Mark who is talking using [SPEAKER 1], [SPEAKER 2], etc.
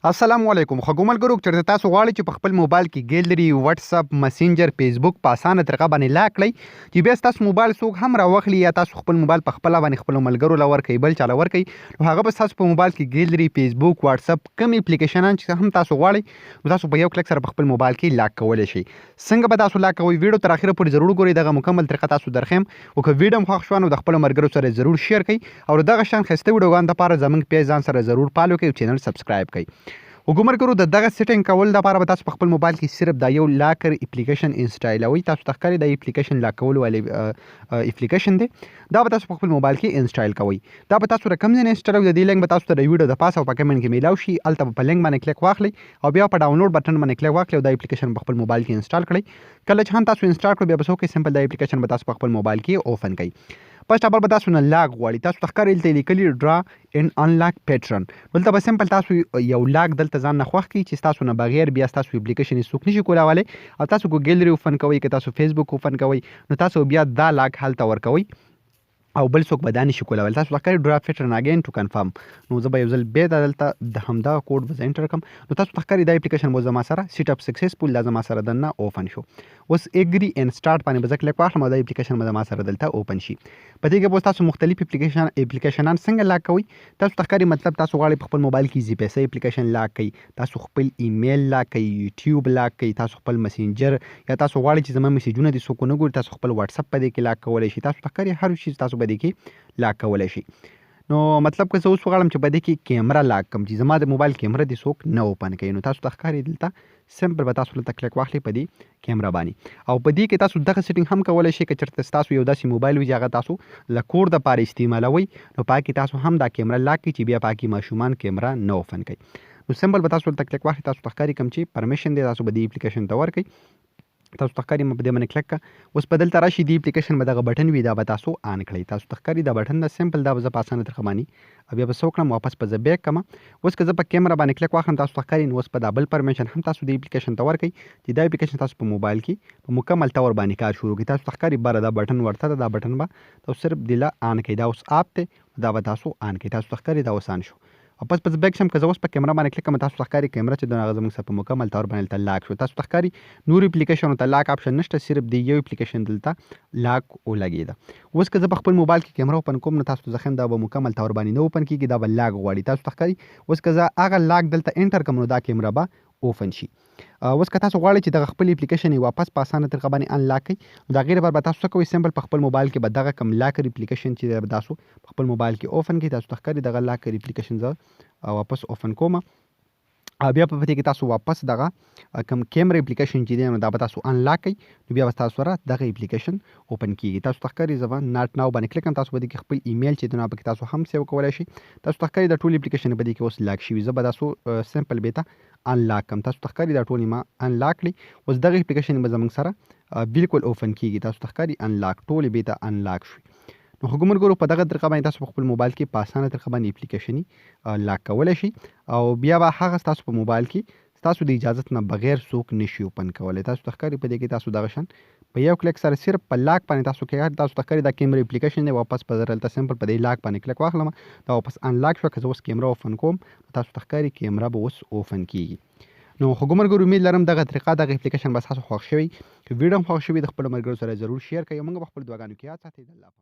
[SPEAKER 1] السلام علیکم خو ګملګرو چېرته تاسو غواړئ چې په خپل موبایل کې ګیلري واتس اپ مسنجر فیسبوک په اسانه طریقه باندې لا کړئ چې بیا تاسو موبایل څوک هم راوخلي یا تاسو خپل موبایل په خپل باندې خپل ملګرو لور کوي بل چاله ور کوي نو هغه به تاسو په موبایل کې ګیلري فیسبوک واتس اپ کوم اپلیکیشنان چې هم تاسو غواړئ تاسو په یو کلیک سره په خپل موبایل کې لا کولای شئ څنګه به تاسو لا کوئ ویډیو تر اخره پورې ضرور ګورئ دغه مکمل طریقه تاسو درخم او که ویډیو مخ شو نو د خپل مرګرو سره ضرور شیر کړئ او دغه شان خسته ویډیوګان د لپاره زمونږ پیج ځان سره ضرور فالو کړئ او چینل سبسکرایب کړئ وګورئ د دغه سیټینګ کول لپاره به تاسو په خپل موبایل کې صرف دا یو لاکر اپلیکیشن انسټالوي تاسو تخکاري د اپلیکیشن لا کول ولې اپلیکیشن دی دا به تاسو په خپل موبایل کې انسټال کوئ دا به تاسو رقم نه انسټالوي د دې لینک به تاسو ته د ویډیو د پاسه او په کمنټ کې میلاو شي الته په لینک باندې کلیک واخلئ او بیا په ډاونلوډ بٹن باندې کلیک واخلئ او د اپلیکیشن په خپل موبایل کې انسټال کړئ کله چې هم تاسو انسټال کړئ بیا به څوک سمپل د اپلیکیشن به تاسو په خپل موبایل کې اوپن کړئ فرست اول به تاسو نه لاګ غواړي تاسو تخکاري دلته لیکلي ډرا ان انلاک پیټرن دلته به سمپل تاسو یو لاګ دلته ځان نه خوښ کړئ چې تاسو نه بغیر بیا تاسو اپلیکیشن څوک نشي کولای او تاسو کو ګیلري اوپن کوئ که تاسو فیسبوک اوپن کوئ نو تاسو بیا دا لاګ هلته ورکوئ او بل څوک به دا نشي کولای تاسو تخکاري ډرا پیټرن اگین ټو کنفرم نو زه به یو ځل بیا دلته د همدا کوډ به انټر کوم نو تاسو تخکاري دا اپلیکیشن مو زما سره سیټ اپ سکسسفل دا زما سره دنه اوپن شو اوس اګری ان سٹارټ باندې به کلیک واخلم دا اپلیکیشن مو زما سره دلته اوپن شي په دې کې به تاسو مختلف اپلیکیشنان څنګه لاک کوئ تاسو تخکاري مطلب تاسو غواړئ په خپل موبایل کې زی پی اس اپلیکیشن لاک کړئ تاسو خپل ایمیل لاک کړئ یوټیوب لاک کړئ تاسو خپل مسنجر یا تاسو غواړئ چې زما میسجونه دي څوک نه ګوري تاسو خپل واتس اپ په دې کې لاک کولای شئ تاسو تخکاري هر شي تاسو په دې کې لاک کولای شي نو مطلب که زه اوس وغواړم چې په دې کې کیمرا لاک کړم چې زما د موبایل کیمرا دې څوک نه اوپن کوي نو تاسو تخکاري دلته سمپل به تاسو دلته کلیک واخلئ په دې کیمرا باندې او په دې کې تاسو دغه سیټینګ هم کولی شئ که چېرته ستاسو یو داسې موبایل وي چې هغه تاسو له کور دپاره استعمالوئ نو په کې تاسو هم دا کیمرا لاک کړئ چې بیا په کې ماشومان کیمرا نه اوپن کوي نو سمپل به تاسو دلته کلیک واخلئ تاسو تخکاري کوم چې پرمیشن دی تاسو به دې اپلیکیشن ته ورکړئ تاسو تخکاري په دې باندې کلیک کړه اوس په دلته راشي د اپلیکیشن به دغه بټن وي دا به تاسو آن کړئ تاسو تخکاري دا بټن دا سمپل دا به زه په اسانه طریقه باندې بیا به څه وکړم واپس به زه بیک کړم اوس که زه په کیمرا باندې کلیک واخلم تاسو تخکاري نو اوس په دا بل پرمیشن هم تاسو د اپلیکیشن ته ورکړئ چې دا اپلیکیشن تاسو په موبایل کې په مکمل طور باندې کار شروع کړئ تاسو تخکاري بره دا بټن ورته دا بټن به تاسو صرف دله آن کړئ دا اوس آپ ته دا به تاسو آن کړئ تاسو تخکاري دا اوس آن شو او پس په بیک شم که زه اوس په کیمرا باندې کلیک کوم تاسو تخکاري کیمرا چې د هغه زموږ سره په مکمل طور باندې دلته لاک شو تاسو تخکاري نور اپلیکیشن ته لاک آپشن نشته صرف د یو اپلیکیشن دلته لاک ولګېده اوس که زه په خپل موبایل کې کیمرا اوپن کوم نو تاسو زخم دا به مکمل طور باندې نه اوپن کیږي دا به لاک غواړي تاسو تخکاري اوس که زه هغه لاک دلته انټر کوم نو دا کیمرا به اوپن شي اوس که تاسو غواړئ چې دغه خپل اپلیکیشن یې واپس په اسانه طریقه باندې انلاک کړئ نو د هغې لپاره به تاسو څه کوئ سمپل په خپل موبایل کې به دغه کوم لاکر اپلیکیشن چې دی به تاسو په خپل موبایل کې اوپن کړئ تاسو تخکاري دغه لاکر اپلیکیشن زه واپس اوپن کوم بیا په دې کې تاسو واپس دغه کوم کیمرا اپلیکیشن چې دی نو دا به تاسو انلاک کړئ نو بیا به تاسو سره دغه اپلیکیشن اوپن کیږي تاسو تخکاري زه به ناټ ناو باندې کلیک کوم تاسو به دې کې خپل ایمیل چې دی نو پکې تاسو هم سیو کولی شئ تاسو تخکاري د ټول اپلیکیشن په دې کې اوس لاک شوي زه به تاسو سمپل بیته انلاک کوم تاسو تخکاري دا ټول ما انلاک کړئ اوس دغه اپلیکیشن به زموږ سره بالکل اوپن کیږي تاسو تخکاري انلاک ټول بیته انلاک شوي نو خو ګمرګرو په دغه طریقه باندې تاسو په خپل موبایل کې په اسانه طریقه باندې اپلیکیشن لاک کولی شئ او بیا به هغه ستاسو په موبایل کې ستاسو د اجازت نه بغیر څوک نشي اوپن کولی تاسو تخکاري په دې کې تاسو دغه شان په یو کلیک سره صرف په لاک باندې تاسو کې تاسو تخکاري دا کیمرا اپلیکیشن دی واپس په دلته سمپل په دې لاک باندې کلیک واخلم دا واپس انلاک شو که زه اوس کیمرا اوپن کوم تاسو تخکاري کیمرا به اوس اوپن کیږي نو خو ګمرګرو امید لرم دغه طریقه دغه اپلیکیشن به تاسو خوښ شوی که ویډیو هم خوښ شوی د خپلو ملګرو سره ضرور شیر کړئ او موږ به خپل دعاګانو کې یاد ساتئ د الله